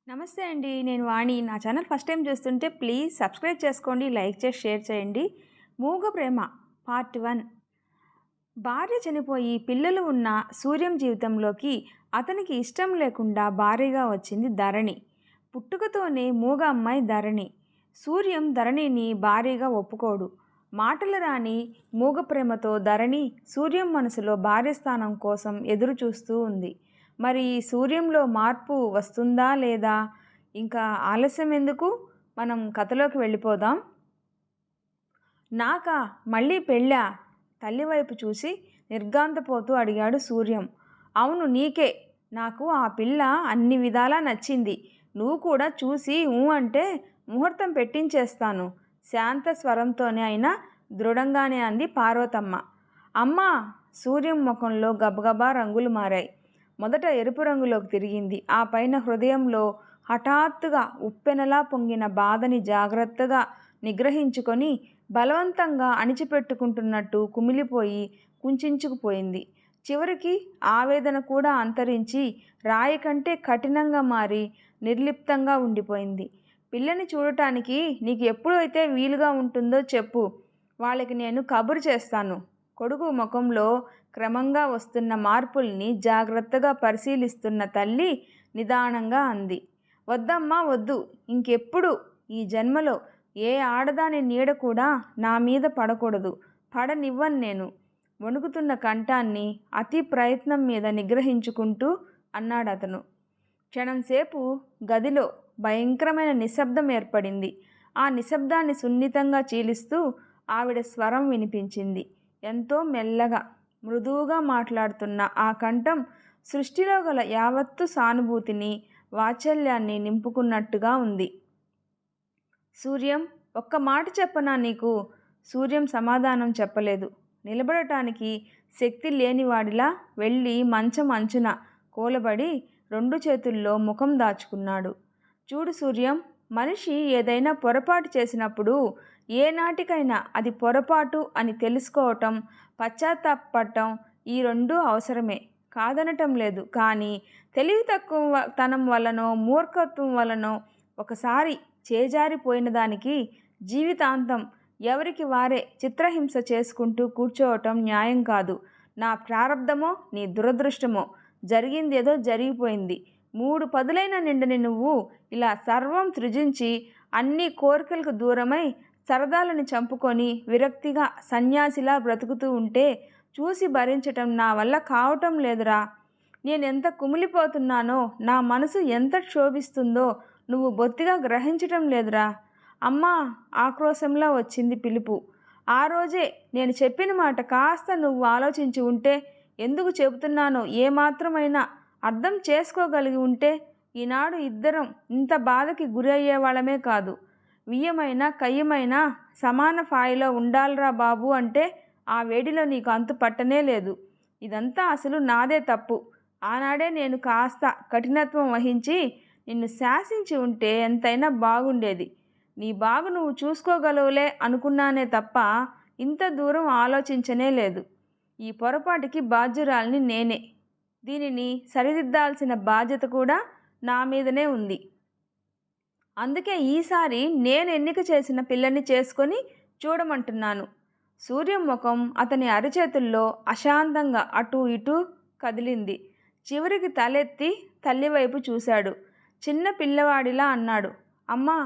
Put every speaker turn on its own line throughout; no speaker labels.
నమస్తే అండి. నేను వాణి. నా ఛానల్ ఫస్ట్ టైం చూస్తుంటే ప్లీజ్ సబ్స్క్రైబ్ చేసుకోండి, లైక్ చేసి షేర్ చేయండి. మూగ ప్రేమ పార్ట్ 1. భార్య చనిపోయి పిల్లలు ఉన్న సూర్యం జీవితంలోకి అతనికి ఇష్టం లేకుండా భార్యగా వచ్చింది ధరణి. పుట్టుకతోనే మూగ అమ్మాయి ధరణి. సూర్యం ధరణిని భార్యగా ఒప్పుకోడు. మాటలు రాని మూగ ప్రేమతో ధరణి సూర్యం మనసులో భార్య స్థానం కోసం ఎదురు చూస్తూ ఉంది. మరి సూర్యంలో మార్పు వస్తుందా లేదా? ఇంకా ఆలస్యం ఎందుకు, మనం కథలోకి వెళ్ళిపోదాం. నాకా మళ్ళీ పెళ్ళా? తల్లి వైపు చూసి నిర్ఘాంతపోతూ అడిగాడు సూర్యం. అవును, నీకే. నాకు ఆ పిల్ల అన్ని విధాలా నచ్చింది. నువ్వు కూడా చూసి ఊ అంటే ముహూర్తం పెట్టించేస్తాను. శాంత స్వరంతోనే అయినా దృఢంగానే అంది పార్వతమ్మ. అమ్మా! సూర్యం ముఖంలో గబగబా రంగులు మారాయి. మొదట ఎరుపు రంగులోకి తిరిగింది. ఆ పైన హృదయంలో హఠాత్తుగా ఉప్పెనలా పొంగిన బాధని జాగ్రత్తగా నిగ్రహించుకొని బలవంతంగా అణిచిపెట్టుకుంటున్నట్టు కుమిలిపోయి కుంచించుకుపోయింది. చివరికి ఆవేదన కూడా అంతరించి రాయి కంటే కఠినంగా మారి నిర్లిప్తంగా ఉండిపోయింది. పిల్లని చూడటానికి నీకు ఎప్పుడు అయితే వీలుగా ఉంటుందో చెప్పు, వాళ్ళకి నేను కబురు చేస్తాను. కొడుకు ముఖంలో క్రమంగా వస్తున్న మార్పుల్ని జాగ్రత్తగా పరిశీలిస్తున్న తల్లి నిదానంగా అంది. వద్దమ్మా వద్దు. ఇంకెప్పుడు ఈ జన్మలో ఏ ఆడదాని నీడ కూడా నా మీద పడకూడదు. పడనివ్వను నేను. వణుకుతున్న కంఠాన్ని అతి ప్రయత్నం మీద నిగ్రహించుకుంటూ అన్నాడతను. క్షణంసేపు గదిలో భయంకరమైన నిశ్శబ్దం ఏర్పడింది. ఆ నిశ్శబ్దాన్ని సున్నితంగా చీలిస్తూ ఆవిడ స్వరం వినిపించింది. ఎంతో మెల్లగా, మృదువుగా మాట్లాడుతున్న ఆ కంఠం సృష్టిలో గల యావత్తు సానుభూతిని, వాత్సల్యాన్ని నింపుకున్నట్టుగా ఉంది. సూర్యం, ఒక్క మాట చెప్పనా నీకు? సూర్యం సమాధానం చెప్పలేదు. నిలబడటానికి శక్తి లేనివాడిలా వెళ్ళి మంచం అంచున కూలబడి 2 చేతుల్లో ముఖం దాచుకున్నాడు. చూడు సూర్యం, మనిషి ఏదైనా పొరపాటు చేసినప్పుడు ఏనాటికైనా అది పొరపాటు అని తెలుసుకోవటం, పశ్చాత్తాపపడటం ఈ 2 అవసరమే, కాదనటం లేదు. కానీ తెలివి తక్కువ తనం వలనో మూర్ఖత్వం వలనో ఒకసారి చేజారిపోయిన దానికి జీవితాంతం ఎవరికి వారే చిత్రహింస చేసుకుంటూ కూర్చోవటం న్యాయం కాదు. నా ప్రారబ్ధమో నీ దురదృష్టమో, జరిగిందేదో జరిగిపోయింది. 3 పదులైన నిండని నువ్వు ఇలా సర్వం సృజించి అన్ని కోరికలకు దూరమై సరదాలను చంపుకొని విరక్తిగా సన్యాసిలా బ్రతుకుతూ ఉంటే చూసి భరించటం నా వల్ల కావటం లేదురా. నేనెంత కుమిలిపోతున్నానో, నా మనసు ఎంత క్షోభిస్తుందో నువ్వు బొత్తిగా గ్రహించటం లేదురా. అమ్మా! ఆక్రోశంలా వచ్చింది పిలుపు. ఆ రోజే నేను చెప్పిన మాట కాస్త నువ్వు ఆలోచించి ఉంటే, ఎందుకు చెబుతున్నానో ఏమాత్రమైనా అర్థం చేసుకోగలిగి ఉంటే ఈనాడు ఇద్దరం ఇంత బాధకి గురి అయ్యేవాళ్ళమే కాదు. వియ్యమైనా కయ్యమైనా సమాన ఫాయిలో ఉండాలిరా బాబు అంటే ఆ వేడిలో నీకు అంతు పట్టనే లేదు. ఇదంతా అసలు నాదే తప్పు. ఆనాడే నేను కాస్త కఠినత్వం వహించి నిన్ను శాసించి ఉంటే ఎంతైనా బాగుండేది. నీ బాగు నువ్వు చూసుకోగలవులే అనుకున్నానే తప్ప ఇంత దూరం ఆలోచించనే లేదు. ఈ పొరపాటుకి బాధ్యురాల్ని నేనే. దీనిని సరిదిద్దాల్సిన బాధ్యత కూడా నా మీదనే ఉంది. అందుకే ఈసారి నేను ఎన్నిక చేసిన పిల్లని చేసుకొని చూడమంటున్నాను. సూర్యం ముఖం అతని అరచేతుల్లో అశాంతంగా అటూ ఇటూ కదిలింది. చివరికి తలెత్తి తల్లివైపు చూశాడు. చిన్న పిల్లవాడిలా అన్నాడు. అమ్మా!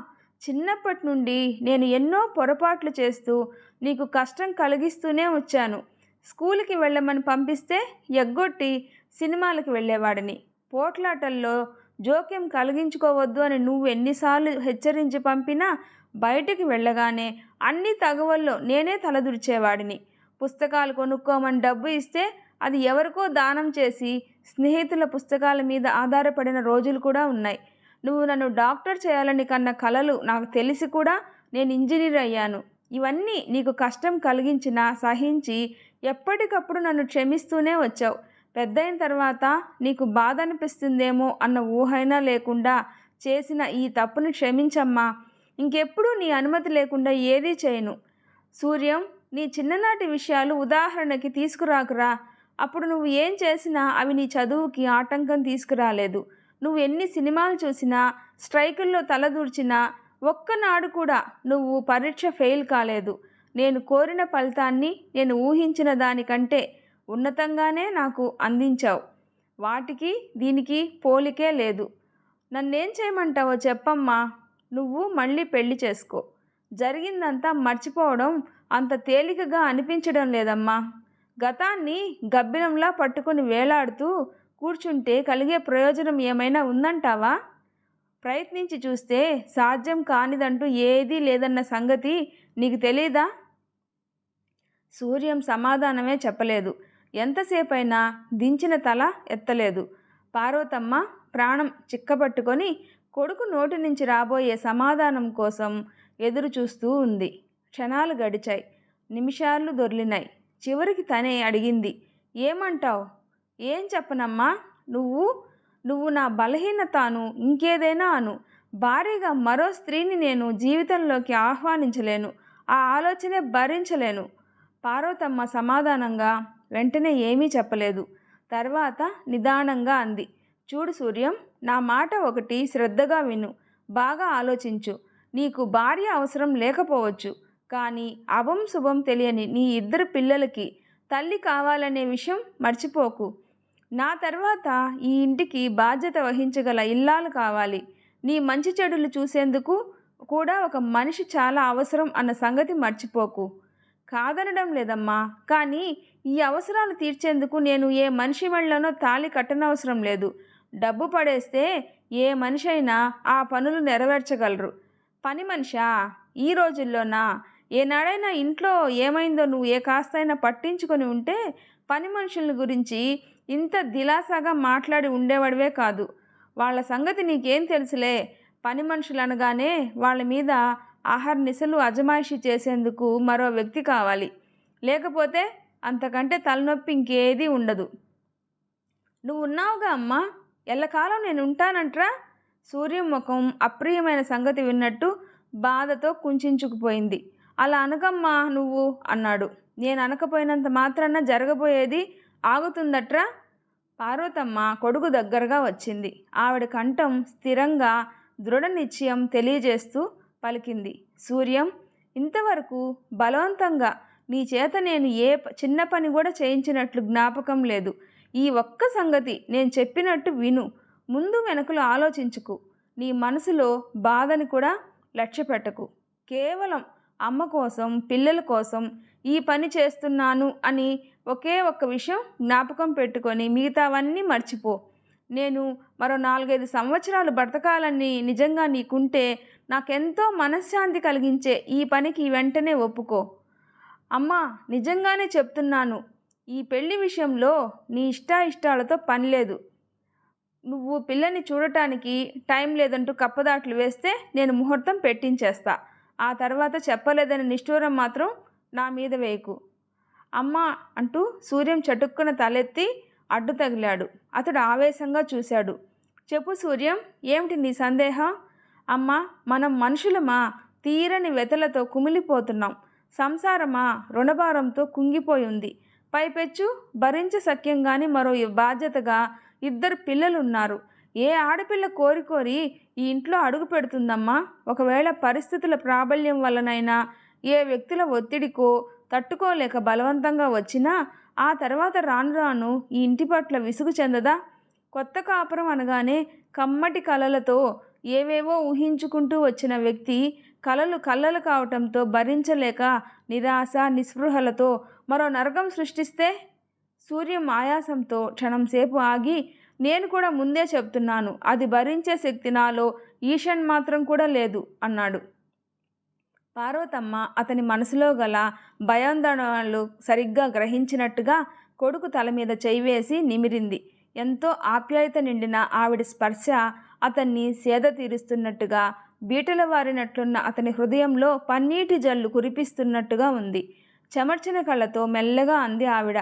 చిన్నప్పటి నుండి నేను ఎన్నో పొరపాట్లు చేస్తూ నీకు కష్టం కలిగిస్తూనే వచ్చాను. స్కూల్కి వెళ్ళమని పంపిస్తే ఎగ్గొట్టి సినిమాలకు వెళ్ళేవాడిని. పోట్లాటల్లో జోక్యం కలిగించుకోవద్దు అని నువ్వు ఎన్నిసార్లు హెచ్చరించి పంపినా బయటికి వెళ్ళగానే అన్ని తగవల్లో నేనే తలదూర్చేవాడిని. పుస్తకాలు కొనుక్కోమని డబ్బు ఇస్తే అది ఎవరికో దానం చేసి స్నేహితుల పుస్తకాల మీద ఆధారపడిన రోజులు కూడా ఉన్నాయి. నువ్వు నన్ను డాక్టర్ చేయాలని కన్న కలలు నాకు తెలిసి కూడా నేను ఇంజనీర్ అయ్యాను. ఇవన్నీ నీకు కష్టం కలిగించినా సహించి ఎప్పటికప్పుడు నన్ను క్షమిస్తూనే వచ్చావు. పెద్దయిన తర్వాత నీకు బాధ అనిపిస్తుందేమో అన్న ఊహైనా లేకుండా చేసిన ఈ తప్పుని క్షమించమ్మా. ఇంకెప్పుడు నీ అనుమతి లేకుండా ఏదీ చేయను. సూర్యం, నీ చిన్ననాటి విషయాలు ఉదాహరణకి తీసుకురాకురా. అప్పుడు నువ్వు ఏం చేసినా అవి నీ చదువుకి ఆటంకం తీసుకురాలేదు. నువ్వు ఎన్ని సినిమాలు చూసినా, స్ట్రైకుల్లో తలదూర్చినా ఒక్కనాడు కూడా నువ్వు పరీక్ష ఫెయిల్ కాలేదు. నేను కోరిన ఫలితాన్ని నేను ఊహించిన దానికంటే ఉన్నతంగానే నాకు అందించావు. వాటికి దీనికి పోలికే లేదు. నన్నేం చేయమంటావో చెప్పమ్మా. నువ్వు మళ్ళీ పెళ్లి చేసుకో. జరిగిందంతా మర్చిపోవడం అంత తేలికగా అనిపించడం లేదమ్మా. గతాన్ని గబ్బిలంలా పట్టుకొని వేలాడుతూ కూర్చుంటే కలిగే ప్రయోజనం ఏమైనా ఉందంటావా? ప్రయత్నించి చూస్తే సాధ్యం కానిదంటూ ఏదీ లేదన్న సంగతి నీకు తెలీదా? సూర్యం సమాధానమే చెప్పలేదు. ఎంతసేపైనా దించిన తల ఎత్తలేదు. పార్వతమ్మ ప్రాణం చిక్కబట్టుకొని కొడుకు నోటి నుంచి రాబోయే సమాధానం కోసం ఎదురు చూస్తూ ఉంది. క్షణాలు గడిచాయి. నిమిషాలు దొర్లినాయి. చివరికి తనే అడిగింది, ఏమంటావు? ఏం చెప్పనమ్మా? నువ్వు నా బలహీనతను ఇంకేదైనా అను. భారీగా మరో స్త్రీని నేను జీవితంలోకి ఆహ్వానించలేను. ఆ ఆలోచనే భరించలేను. పార్వతమ్మ సమాధానంగా వెంటనే ఏమీ చెప్పలేదు. తర్వాత నిదానంగా అంది, చూడు సూర్యం, నా మాట ఒకటి శ్రద్ధగా విను. బాగా ఆలోచించు. నీకు భార్య అవసరం లేకపోవచ్చు, కానీ అభం శుభం తెలియని నీ ఇద్దరు పిల్లలకి తల్లి కావాలనే విషయం మర్చిపోకు. నా తర్వాత ఈ ఇంటికి బాధ్యత వహించగల ఇల్లాలు కావాలి. నీ మంచి చెడులు చూసేందుకు కూడా ఒక మనిషి చాలా అవసరం అన్న సంగతి మర్చిపోకు. కాదనడం లేదమ్మా, కానీ ఈ అవసరాలు తీర్చేందుకు నేను ఏ మనిషి మెళ్ళనో తాళి కట్టనవసరం లేదు. డబ్బు పడేస్తే ఏ మనిషి అయినా ఆ పనులు నెరవేర్చగలరు. పని మనిషా? ఈ రోజుల్లోనా? ఏనాడైనా ఇంట్లో ఏమైందో నువ్వు ఏ కాస్తైనా పట్టించుకొని ఉంటే పని మనుషుల గురించి ఇంత దిలాసాగా మాట్లాడి ఉండేవాడివే కాదు. వాళ్ళ సంగతి నీకేం తెలుసులే. పని మనుషులు అనగానే వాళ్ళ మీద ఆహర్నిశలు అజమాయిషీ చేసేందుకు మరో వ్యక్తి కావాలి. లేకపోతే అంతకంటే తలనొప్పి ఇంకేదీ ఉండదు. నువ్వు ఉన్నావుగా అమ్మా, ఎల్లకాలం నేను ఉంటానంట్రా. సూర్యం ముఖం అప్రియమైన సంగతి విన్నట్టు బాధతో కుంచుకుపోయింది. అలా అనకమ్మా నువ్వు అన్నాడు. నేను అనకపోయినంత మాత్రాన జరగబోయేది ఆగుతుందట్రా. పార్వతమ్మ కొడుకు దగ్గరగా వచ్చింది. ఆవిడ కంఠం స్థిరంగా దృఢ నిశ్చయం తెలియజేస్తూ పలికింది, సూర్యం, ఇంతవరకు బలవంతంగా నీ చేత నేను ఏ చిన్న పని కూడా చేయించినట్లు జ్ఞాపకం లేదు. ఈ ఒక్క సంగతి నేను చెప్పినట్టు విను. ముందు వెనకలు ఆలోచించుకు. నీ మనసులో బాధని కూడా లక్ష్యపెట్టకు. కేవలం అమ్మ కోసం, పిల్లల కోసం ఈ పని చేస్తున్నాను అని ఒకే ఒక్క విషయం జ్ఞాపకం పెట్టుకొని మిగతావన్నీ మర్చిపో. నేను మరో 4-5 సంవత్సరాలు బ్రతకాలని నిజంగా నీకుంటే నాకెంతో మనశ్శాంతి కలిగించే ఈ పనికి వెంటనే ఒప్పుకో. అమ్మా, నిజంగానే చెప్తున్నాను. ఈ పెళ్లి విషయంలో నీ ఇష్టాలతో పని లేదు. నువ్వు పిల్లని చూడటానికి టైం లేదంటూ కప్పదాట్లు వేస్తే నేను ముహూర్తం పెట్టించేస్తా. ఆ తర్వాత చెప్పలేదని నిష్ఠూరం మాత్రం నా మీద వేయకు. అమ్మా అంటూ సూర్యం చటుక్కున తలెత్తి అడ్డు తగిలాడు. అతడు ఆవేశంగా చూశాడు. చెప్పు సూర్యం, ఏమిటి నీ సందేహం? అమ్మా, మనం మనుషులమా? తీరని వెతలతో కుమిలిపోతున్నాం. సంసారమా రుణభారంతో కుంగిపోయి ఉంది. పైపెచ్చు భరించసఖ్యంగాని మరో బాధ్యతగా 2 పిల్లలున్నారు. ఏ ఆడపిల్ల కోరి ఈ ఇంట్లో అడుగు పెడుతుందమ్మా? ఒకవేళ పరిస్థితుల ప్రాబల్యం వల్లనైనా ఏ వ్యక్తుల ఒత్తిడికో తట్టుకోలేక బలవంతంగా వచ్చినా ఆ తర్వాత రాను రాను ఈ ఇంటి పట్ల విసుగు చెందదా? కొత్త కాపురం అనగానే కమ్మటి కలలతో ఏవేవో ఊహించుకుంటూ వచ్చిన వ్యక్తి కలలు కావటంతో భరించలేక నిరాశ నిస్పృహలతో మరో నరకం సృష్టిస్తే? సూర్యం ఆయాసంతో క్షణంసేపు ఆగి, నేను కూడా ముందే చెప్తున్నాను, అది భరించే శక్తి నాలో ఈషన్ మాత్రం కూడా లేదు అన్నాడు. పార్వతమ్మ అతని మనసులో గల భయాందోళనలు సరిగ్గా గ్రహించినట్టుగా కొడుకు తల మీద చేయివేసి నిమిరింది. ఎంతో ఆప్యాయత నిండిన ఆవిడ స్పర్శ అతన్ని సేద తీరుస్తున్నట్టుగా, బీటల వారినట్లున్న అతని హృదయంలో పన్నీటి జల్లు కురిపిస్తున్నట్టుగా ఉంది. చెమర్చిన కళ్ళతో మెల్లగా అంది ఆవిడ,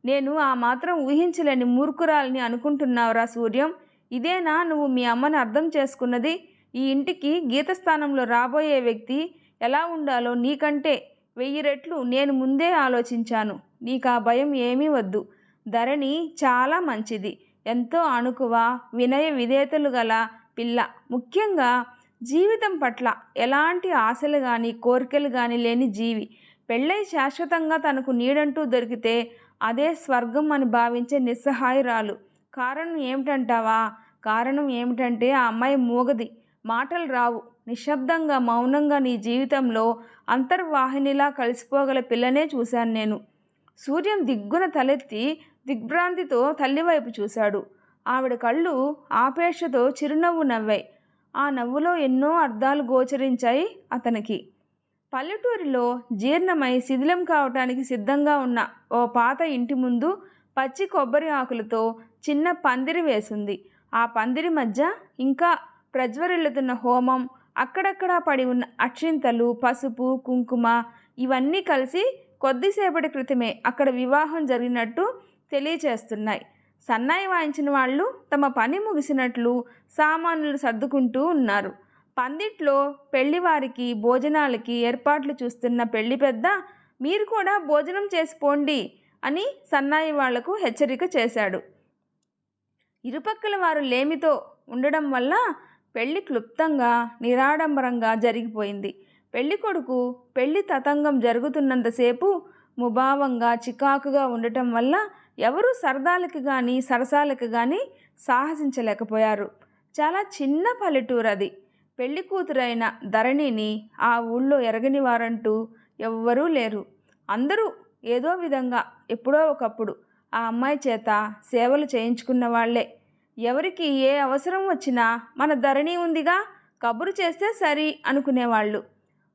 నేను ఆ మాత్రం ఊహించలేని మూర్ఖురాల్ని అనుకుంటున్నావురా సూర్యం? ఇదేనా నువ్వు మీ అమ్మని అర్థం చేసుకున్నది? ఈ ఇంటికి గీతస్థానంలో రాబోయే వ్యక్తి ఎలా ఉండాలో నీకంటే 1000 రెట్లు నేను ముందే ఆలోచించాను. నీకు ఆ భయం ఏమీ వద్దు. ధరణి చాలా మంచిది. ఎంతో అణుకువ, వినయ విధేయతలు గల పిల్ల. ముఖ్యంగా జీవితం పట్ల ఎలాంటి ఆశలు కానీ కోరికలు కానీ లేని జీవి. పెళ్ళై శాశ్వతంగా తనకు నీడంటూ దొరికితే అదే స్వర్గం అని భావించే నిస్సహాయురాలు. కారణం ఏమిటంటావా? కారణం ఏమిటంటే ఆ అమ్మాయి మూగది, మాటలు రావు. నిశ్శబ్దంగా మౌనంగా నీ జీవితంలో అంతర్వాహినిలా కలిసిపోగల పిల్లనే చూశాను నేను. సూర్యం దిగ్గున తలెత్తి దిగ్భ్రాంతితో తల్లివైపు చూశాడు. ఆవిడ కళ్ళు ఆపేక్షతో చిరునవ్వు నవ్వాయి. ఆ నవ్వులో ఎన్నో అర్థాలు గోచరించాయి అతనికి. పల్లెటూరిలో జీర్ణమై శిథిలం కావటానికి సిద్ధంగా ఉన్న ఓ పాత ఇంటి ముందు పచ్చి కొబ్బరి ఆకులతో చిన్న పందిరి వేసింది. ఆ పందిరి మధ్య ఇంకా ప్రజ్వరిల్లుతున్న హోమం, అక్కడక్కడా పడి ఉన్న అక్షింతలు, పసుపు, కుంకుమ ఇవన్నీ కలిసి కొద్దిసేపటి క్రితమే అక్కడ వివాహం జరిగినట్టు తెలియచేస్తున్నాయి. సన్నాయి వాయించిన వాళ్ళు తమ పని ముగిసినట్లు సామాన్లు సర్దుకుంటూ ఉన్నారు. పందిట్లో పెళ్లివారికి భోజనాలకి ఏర్పాట్లు చూస్తున్న పెళ్లి పెద్ద, మీరు కూడా భోజనం చేసిపోండి అని సన్నాయి వాళ్లకు హెచ్చరిక చేశాడు. ఇరుపక్కల వారు లేమితో ఉండడం వల్ల పెళ్లి క్లుప్తంగా నిరాడంబరంగా జరిగిపోయింది. పెళ్లి కొడుకు పెళ్లి తతంగం జరుగుతున్నంతసేపు ముభావంగా చికాకుగా ఉండటం వల్ల ఎవరూ సరదాలకు కానీ సరసాలకు కానీ సాహసించలేకపోయారు. చాలా చిన్న పల్లెటూరు అది. పెళ్లి కూతురైన ధరణిని ఆ ఊళ్ళో ఎరగని వారంటూ ఎవ్వరూ లేరు. అందరూ ఏదో విధంగా ఎప్పుడో ఒకప్పుడు ఆ అమ్మాయి చేత సేవలు చేయించుకున్న వాళ్లే. ఎవరికి ఏ అవసరం వచ్చినా మన ధరణి ఉందిగా, కబురు చేస్తే సరి అనుకునేవాళ్ళు.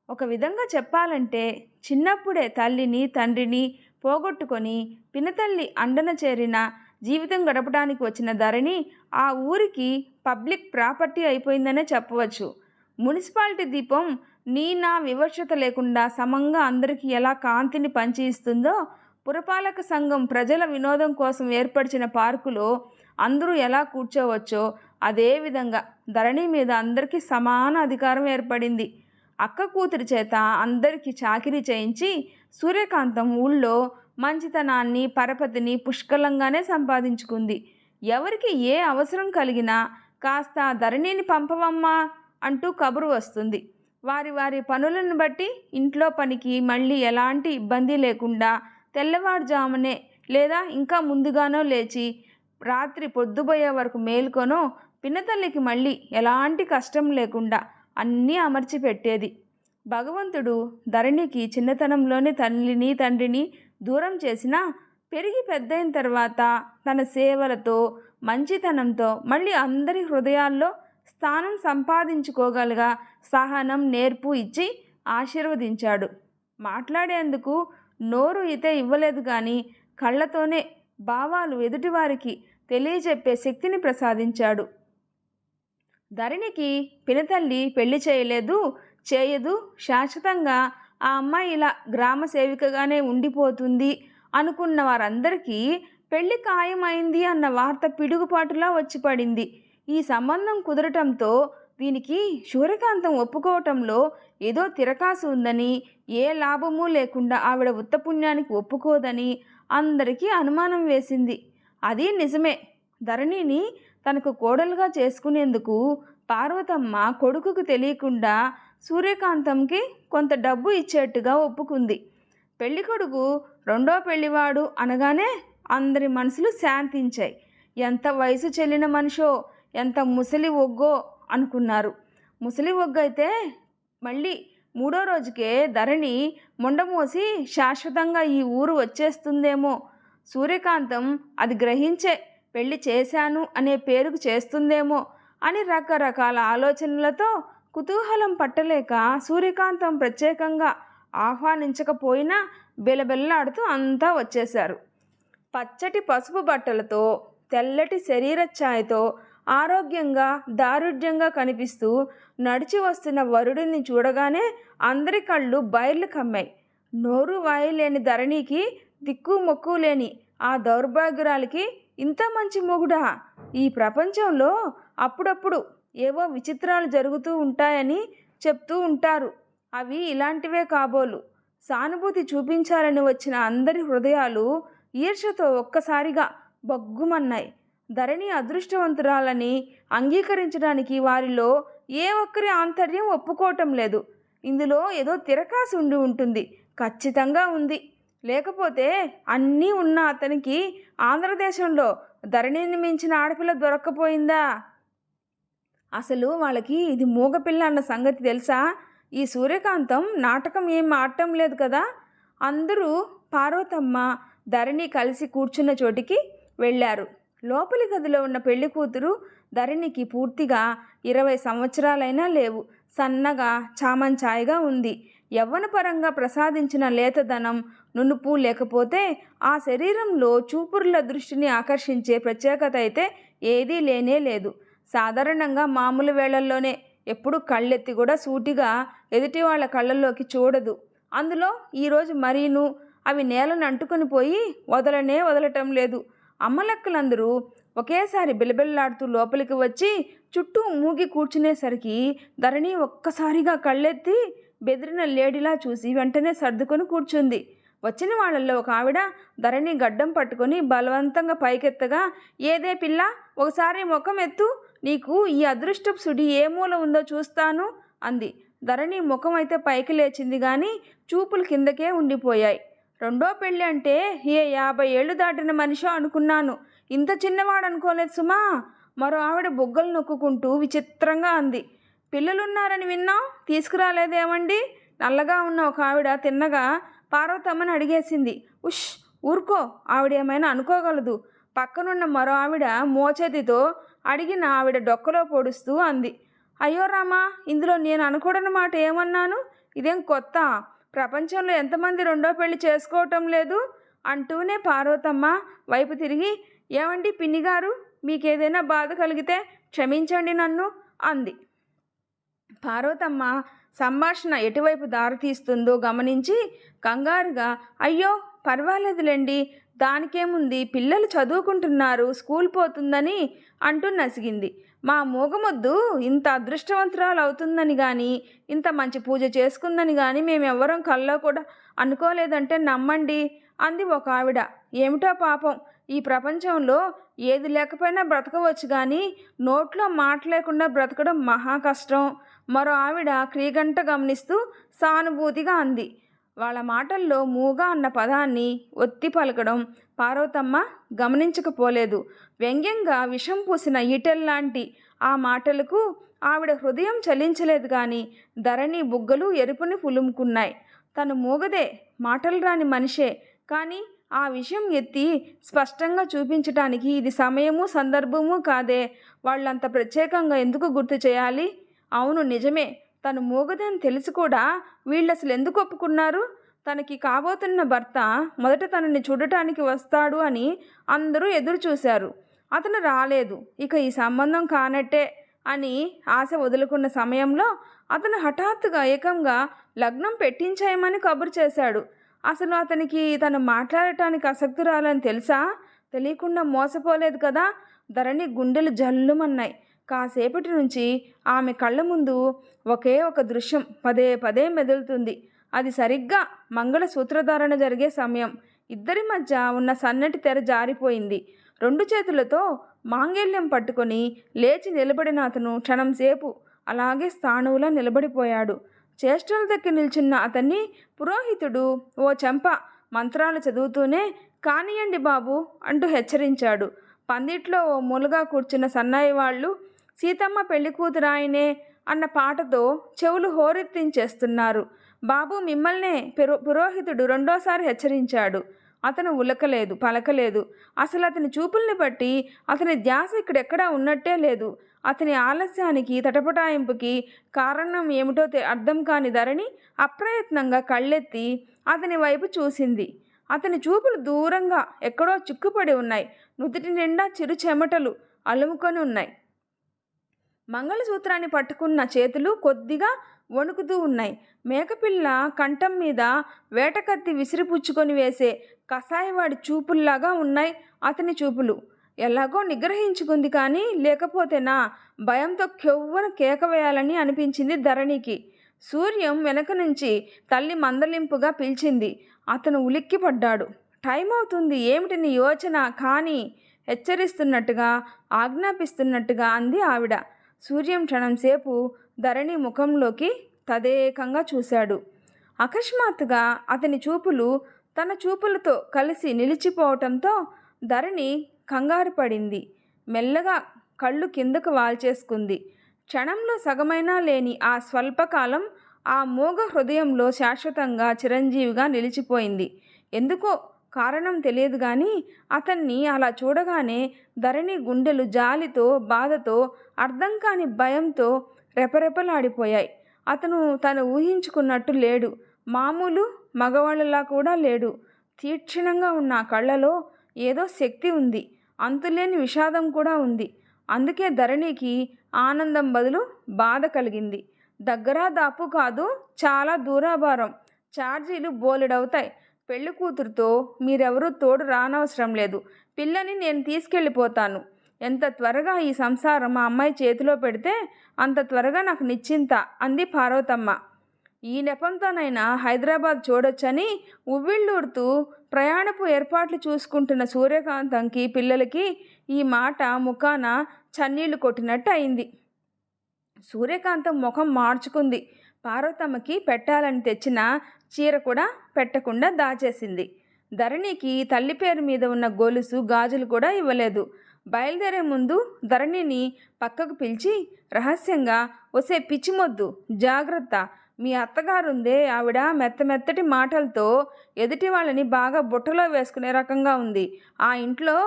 ఒక విధంగా చెప్పాలంటే చిన్నప్పుడే తల్లిని తండ్రిని పోగొట్టుకొని పినతల్లి అండన చేరిన జీవితం గడపడానికి వచ్చిన ధరణి ఆ ఊరికి పబ్లిక్ ప్రాపర్టీ అయిపోయిందనే చెప్పవచ్చు. మున్సిపాలిటీ దీపం నీ నా వివక్షత లేకుండా సమంగా అందరికీ ఎలా కాంతిని పంచి ఇస్తుందో, పురపాలక సంఘం ప్రజల వినోదం కోసం ఏర్పరిచిన పార్కులో అందరూ ఎలా కూర్చోవచ్చో అదేవిధంగా ధరణి మీద అందరికీ సమాన అధికారం ఏర్పడింది. అక్క కూతురి చేత అందరికీ చాకిరీ చేయించి సూర్యకాంతం ఊళ్ళో మంచితనాన్ని పరపతిని పుష్కలంగానే సంపాదించుకుంది. ఎవరికి ఏ అవసరం కలిగినా కాస్త ధరణిని పంపవమ్మా అంటూ కబురు వస్తుంది. వారి వారి పనులను బట్టి ఇంట్లో పనికి మళ్ళీ ఎలాంటి ఇబ్బంది లేకుండా తెల్లవారుజామునే లేదా ఇంకా ముందుగానో లేచి రాత్రి పొద్దుపోయే వరకు మేల్కొనో పినతల్లికి మళ్ళీ ఎలాంటి కష్టం లేకుండా అన్నీ అమర్చి పెట్టేది. భగవంతుడు ధరణికి చిన్నతనంలోనే తల్లిని తండ్రిని దూరం చేసినా పెరిగి పెద్దయిన తర్వాత తన సేవలతో మంచితనంతో మళ్ళీ అందరి హృదయాల్లో స్థానం సంపాదించుకోగలగా సహనం నేర్పు ఇచ్చి ఆశీర్వదించాడు. మాట్లాడేందుకు నోరు ఇవ్వలేదు కానీ కళ్ళతోనే భావాలు ఎదుటివారికి తెలియజెప్పే శక్తిని ప్రసాదించాడు. ధరణికి పినతల్లి పెళ్లి చేయదు, శాశ్వతంగా ఆ అమ్మాయి ఇలా గ్రామ సేవికగానే ఉండిపోతుంది అనుకున్న వారందరికీ పెళ్లి ఖాయమైంది అన్న వార్త పిడుగుపాటులా వచ్చి పడింది. ఈ సంబంధం కుదరటంతో దీనికి సూర్యకాంతం ఒప్పుకోవటంలో ఏదో తిరకాసు ఉందని, ఏ లాభమూ లేకుండా ఆవిడ ఉత్తపుణ్యానికి ఒప్పుకోదని అందరికీ అనుమానం వేసింది. అది నిజమే. ధరణిని తనకు కోడలుగా చేసుకునేందుకు పార్వతమ్మ కొడుకుకు తెలియకుండా సూర్యకాంతంకి కొంత డబ్బు ఇచ్చేట్టుగా ఒప్పుకుంది. పెళ్ళికొడుకు రెండో పెళ్లివాడు అనగానే అందరి మనసులు శాంతించాయి. ఎంత వయసు చెల్లిన మనిషో, ఎంత ముసలి ఒగ్గో అనుకున్నారు. ముసలి ఒగ్గైతే మళ్ళీ మూడో రోజుకే ధరణి మొండమోసి శాశ్వతంగా ఈ ఊరు వచ్చేస్తుందేమో, సూర్యకాంతం అది గ్రహించే పెళ్లి చేశాను అనే పేరుకు చేస్తుందేమో అని రకరకాల ఆలోచనలతో కుతూహలం పట్టలేక సూర్యకాంతం ప్రత్యేకంగా ఆహ్వానించకపోయినా బెలబెల్లాడుతూ అంతా వచ్చేశారు. పచ్చటి పసుపు బట్టలతో తెల్లటి శరీర ఛాయతో ఆరోగ్యంగా దారుఢ్యంగా కనిపిస్తూ నడిచి వస్తున్న వరుడిని చూడగానే అందరి కళ్ళు బయర్లు కమ్మాయి. నోరు వాయలేని ధరణికి దిక్కు మొక్కు లేని ఆ దౌర్భాగ్యురాలికి ఇంత మంచి మొగుడా? ఈ ప్రపంచంలో అప్పుడప్పుడు ఏవో విచిత్రాలు జరుగుతూ ఉంటాయని చెప్తూ ఉంటారు. అవి ఇలాంటివే కాబోలు. సానుభూతి చూపించాలని వచ్చిన అందరి హృదయాలు ఈర్ష్యతో ఒక్కసారిగా బగ్గుమన్నాయి. ధరణి అదృష్టవంతురాలని అంగీకరించడానికి వారిలో ఏ ఒక్కరి ఆంతర్యం ఒప్పుకోవటం లేదు. ఇందులో ఏదో తిరకాసు ఉండి ఉంటుంది. ఖచ్చితంగా ఉంది. లేకపోతే అన్నీ ఉన్న అతనికి ఆంధ్రదేశంలో ధరణిని మించిన ఆడపిల్ల దొరక్కపోయిందా? అసలు వాళ్ళకి ఇది మూగపిల్ల అన్న సంగతి తెలుసా? ఈ సూర్యకాంతం నాటకం ఏం ఆడటం లేదు కదా. అందరూ పార్వతమ్మ ధరణి కలిసి కూర్చున్న చోటికి వెళ్ళారు. లోపలి గదిలో ఉన్న పెళ్లి కూతురు ధరణికి పూర్తిగా 20 సంవత్సరాలైనా లేవు. సన్నగా చామంచాయిగా ఉంది. యవ్వనపరంగా ప్రసాదించిన లేతదనం, నునుపు లేకపోతే ఆ శరీరంలో చూపురుల దృష్టిని ఆకర్షించే ప్రత్యేకత అయితే ఏదీ లేనే లేదు. సాధారణంగా మామూలు వేళల్లోనే ఎప్పుడు కళ్ళెత్తి కూడా సూటిగా ఎదుటి వాళ్ళ కళ్ళల్లోకి చూడదు. అందులో ఈరోజు మరీను అవి నేలను అంటుకొని పోయి వదలటం లేదు. అమ్మలక్కలందరూ ఒకేసారి బిలబిల్లాడుతూ లోపలికి వచ్చి చుట్టూ మూగి కూర్చునేసరికి ధరణి ఒక్కసారిగా కళ్ళెత్తి బెదిరిన లేడీలా చూసి వెంటనే సర్దుకొని కూర్చుంది. వచ్చిన వాళ్ళల్లో ఒక ఆవిడ ధరణి గడ్డం పట్టుకొని బలవంతంగా పైకెత్తగా, ఏదే పిల్ల, ఒకసారి ముఖం ఎత్తు, నీకు ఈ అదృష్టపు సుడి ఏ మూల ఉందో చూస్తాను అంది. ధరణి ముఖం అయితే పైకి లేచింది కానీ చూపులు కిందకే ఉండిపోయాయి. రెండో పెళ్ళి అంటే ఏ 50 ఏళ్ళు దాటిన మనిషో అనుకున్నాను, ఇంత చిన్నవాడు అనుకోలేదు సుమా. మరో ఆవిడ బొగ్గలు నొక్కుంటూ విచిత్రంగా అంది. పిల్లలున్నారని విన్నాం, తీసుకురాలేదేమండి? నల్లగా ఉన్న ఒక ఆవిడ తిన్నగా పార్వతమ్మని అడిగేసింది. ఉష్, ఊరుకో, ఆవిడేమైనా అనుకోగలదు. పక్కనున్న మరో ఆవిడ మోచేతితో అడిగిన ఆవిడ డొక్కలో పొడుస్తూ అంది. అయ్యో రామా, ఇందులో నేను అనుకోడన్న మాట ఏమన్నాను? ఇదేం కొత్త? ప్రపంచంలో ఎంతమంది రెండో పెళ్లి చేసుకోవటం లేదు? అంటూనే పార్వతమ్మ వైపు తిరిగి, ఏమండి పిన్నిగారు, మీకేదైనా బాధ కలిగితే క్షమించండి నన్ను అంది. పార్వతమ్మ సంభాషణ ఎటువైపు దారితీస్తుందో గమనించి కంగారుగా, అయ్యో పర్వాలేదులేండి, దానికేముంది, పిల్లలు చదువుకుంటున్నారు, స్కూల్ పోతుందని అంటూ నసిగింది. మా మూగమొద్దు ఇంత అదృష్టవంతురాలు అవుతుందని కానీ, ఇంత మంచి పూజ చేసుకుందని కానీ మేమెవ్వరం కల్లో కూడా అనుకోలేదంటే నమ్మండి అంది ఒక ఆవిడ. ఏమిటో పాపం, ఈ ప్రపంచంలో ఏది లేకపోయినా బ్రతకవచ్చు కానీ నోట్లో మాట లేకుండా బ్రతకడం మహా కష్టం. మరో ఆవిడ క్రీగంట గమనిస్తూ సానుభూతిగా అంది. వాళ్ళ మాటల్లో మూగ అన్న పదాన్ని ఒత్తి పలకడం పార్వతమ్మ గమనించకపోలేదు. వ్యంగ్యంగా విషం పూసిన ఈటెల్లాంటి ఆ మాటలకు ఆవిడ హృదయం చలించలేదు కానీ ధరణి బుగ్గలు ఎరుపుని పులుముకున్నాయి. తను మూగదే, మాటలు రాని మనిషే, కానీ ఆ విషయం ఎత్తి స్పష్టంగా చూపించటానికి ఇది సమయము సందర్భము కాదే. వాళ్ళంత ప్రత్యేకంగా ఎందుకు గుర్తు చేయాలి? అవును నిజమే, తను మూగదని తెలిసి కూడా వీళ్ళు అసలు ఎందుకు ఒప్పుకున్నారు? తనకి కాబోతున్న భర్త మొదట తనని చూడటానికి వస్తాడు అని అందరూ ఎదురు చూశారు. అతను రాలేదు, ఇక ఈ సంబంధం కానట్టే అని ఆశ వదులుకున్న సమయంలో అతను హఠాత్తుగా ఏకంగా లగ్నం పెట్టించేయమని కబురు చేశాడు. అసలు అతనికి తను మాట్లాడటానికి ఆసక్తురాలని తెలుసా? తెలియకుండా మోసపోలేదు కదా. ధరణి గుండెలు జల్లుమన్నాయి. కాసేపటి నుంచి ఆమె కళ్ళ ముందు ఒకే ఒక దృశ్యం పదే పదే మెదులుతుంది. అది సరిగ్గా మంగళసూత్రధారణ జరిగే సమయం. ఇద్దరి మధ్య ఉన్న సన్నటి తెర జారిపోయింది. 2 చేతులతో మాంగల్యం పట్టుకొని లేచి నిలబడిన అతను క్షణంసేపు అలాగే స్థాణువులా నిలబడిపోయాడు. చేష్టల దగ్గర నిల్చున్న అతన్ని పురోహితుడు ఓ చెంప మంత్రాలు చదువుతూనే, కానియండి బాబు అంటూ హెచ్చరించాడు. పందిట్లో ఓ మూలగా కూర్చున్న సన్నాయి వాళ్ళు సీతమ్మ పెళ్లి కూతురాయనే అన్న పాటతో చెవులు హోరెత్తించేస్తున్నారు. బాబు మిమ్మల్నే పురోహితుడు రెండోసారి హెచ్చరించాడు. అతను ఉలకలేదు, పలకలేదు. అసలు అతని చూపుల్ని బట్టి అతని ధ్యాస ఇక్కడెక్కడా ఉన్నట్టే లేదు. అతని ఆలస్యానికి, తటపటాయింపుకి కారణం ఏమిటో అర్థం కాని ధరణి అప్రయత్నంగా కళ్ళెత్తి అతని వైపు చూసింది. అతని చూపులు దూరంగా ఎక్కడో చిక్కుపడి ఉన్నాయి. నుదుటి నిండా చిరు చెమటలు అలుముకొని ఉన్నాయి. మంగళసూత్రాన్ని పట్టుకున్న చేతులు కొద్దిగా వణుకుతూ ఉన్నాయి. మేకపిల్ల కంఠం మీద వేటకత్తి విసిరిపుచ్చుకొని వేసే కసాయివాడి చూపుల్లాగా ఉన్నాయి అతని చూపులు. ఎలాగో నిగ్రహించుకుంది కానీ లేకపోతేనా భయంతో కెవ్వన కేక వేయాలని అనిపించింది ధరణికి. సూర్యం వెనక నుంచి తల్లి మందలింపుగా పిలిచింది. అతను ఉలిక్కిపడ్డాడు. టైం అవుతుంది, ఏమిటి నీ యోచన? కానీ హెచ్చరిస్తున్నట్టుగా, ఆజ్ఞాపిస్తున్నట్టుగా అంది ఆవిడ. సూర్యం క్షణంసేపు ధరణి ముఖంలోకి తదేకంగా చూశాడు. అకస్మాత్తుగా అతని చూపులు తన చూపులతో కలిసి నిలిచిపోవటంతో ధరణి కంగారు పడింది. మెల్లగా కళ్ళు కిందకు వాల్చేసుకుంది. క్షణంలో సగమైనా లేని ఆ స్వల్పకాలం ఆ మూగ హృదయంలో శాశ్వతంగా చిరంజీవిగా నిలిచిపోయింది. ఎందుకో కారణం తెలియదు కానీ అతన్ని అలా చూడగానే ధరణి గుండెలు జాలితో, బాధతో, అర్థం కాని భయంతో రెపరెపలాడిపోయాయి. అతను తను ఊహించుకున్నట్టు లేడు. మామూలు మగవాళ్ళలా కూడా లేడు. తీక్షణంగా ఉన్న ఆ కళ్ళలో ఏదో శక్తి ఉంది. అంతులేని విషాదం కూడా ఉంది. అందుకే ధరణికి ఆనందం బదులు బాధ కలిగింది. దగ్గరా దాపు కాదు, చాలా దూరాభారం. ఛార్జీలు బోలెడవుతాయి. పెళ్లి కూతురుతో మీరెవరూ తోడు రానవసరం లేదు. పిల్లని నేను తీసుకెళ్ళిపోతాను. ఎంత త్వరగా ఈ సంసారం మా అమ్మాయి చేతిలో పెడితే అంత త్వరగా నాకు నిశ్చింత అంది పార్వతమ్మ. ఈ నెపంతోనైనా హైదరాబాద్ చూడొచ్చని ఉవ్విళ్ళూరుతూ ప్రయాణపు ఏర్పాట్లు చూసుకుంటున్న సూర్యకాంతంకి పిల్లలకి ఈ మాట ముఖాన చన్నీళ్లు కొట్టినట్టు అయింది. సూర్యకాంతం ముఖం మార్చుకుంది. పార్వతమ్మకి పెట్టాలని తెచ్చిన చీర కూడా పెట్టకుండా దాచేసింది. ధరణికి తల్లి పేరు మీద ఉన్న గొలుసు, గాజులు కూడా ఇవ్వలేదు. బయలుదేరే ముందు ధరణిని పక్కకు పిలిచి రహస్యంగా, ఒసే పిచ్చిమొద్దు, జాగ్రత్త, మీ అత్తగారుందే ఆవిడ మెత్తటి మాటలతో ఎదుటి వాళ్ళని బాగా బుట్టలో వేసుకునే రకంగా ఉంది. ఆ ఇంట్లో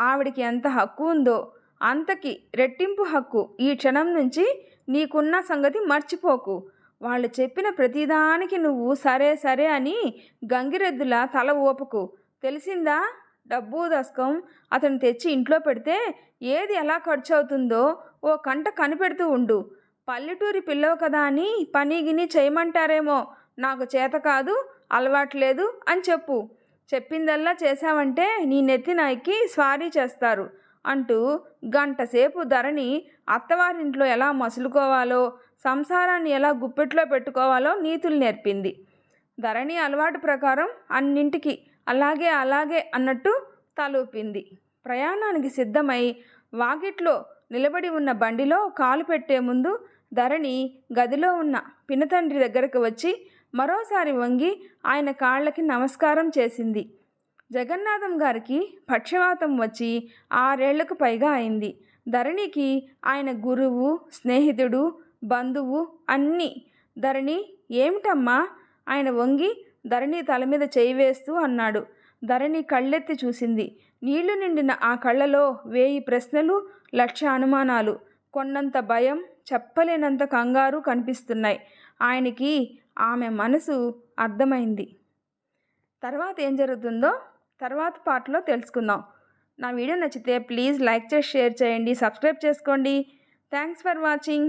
ఆవిడికి ఎంత హక్కు ఉందో అంతకి రెట్టింపు హక్కు ఈ క్షణం నుంచి నీకున్న సంగతి మర్చిపోకు. వాళ్ళు చెప్పిన ప్రతిదానికి నువ్వు సరే సరే అని గంగిరెద్దులా తల ఊపకు. తెలిసిందా? డబ్బు దస్కం అతను తెచ్చి ఇంట్లో పెడితే ఏది ఎలా ఖర్చు అవుతుందో ఓ కంట కనిపెడుతూ ఉండు. పల్లెటూరి పిల్లవు కదా అని పని గిని చేయమంటారేమో. నాకు చేత కాదు, అలవాట్లేదు అని చెప్పు. చెప్పిందల్లా చేశావంటే నీ నెత్తిన ఎక్కి స్వారీ చేస్తారు అంటూ గంటసేపు ధరణి అత్తవారింట్లో ఎలా మసులుకోవాలో, సంసారాన్ని ఎలా గుప్పెట్లో పెట్టుకోవాలో నీతులు నేర్పింది. ధరణి అలవాటు ప్రకారం అన్నింటికి అలాగే అలాగే అన్నట్టు తలూపింది. ప్రయాణానికి సిద్ధమై వాకిట్లో నిలబడి ఉన్న బండిలో కాలు పెట్టే ముందు ధరణి గదిలో ఉన్న పినతండ్రి దగ్గరకు వచ్చి మరోసారి వంగి ఆయన కాళ్ళకి నమస్కారం చేసింది. జగన్నాథం గారికి పక్షవాతం వచ్చి 6 ఏళ్లకు పైగా అయింది. ధరణికి ఆయన గురువు, స్నేహితుడు, బంధువు అన్నీ. ధరణి, ఏమిటమ్మా? ఆయన వంగి ధరణి తల మీద చేయి వేస్తూ అన్నాడు. ధరణి కళ్ళెత్తి చూసింది. నీళ్లు నిండిన ఆ కళ్ళలో 1000 ప్రశ్నలు, 1,00,000 అనుమానాలు, కొండంత భయం, చెప్పలేనంత కంగారు కనిపిస్తున్నాయి. ఆయనకి ఆమె మనసు అర్థమైంది. తర్వాత ఏం జరుగుతుందో తర్వాత పార్ట్లో తెలుసుకుందాం. నా వీడియో నచ్చితే ప్లీజ్ లైక్ చేసి షేర్ చేయండి, సబ్స్క్రైబ్ చేసుకోండి. Thanks for watching.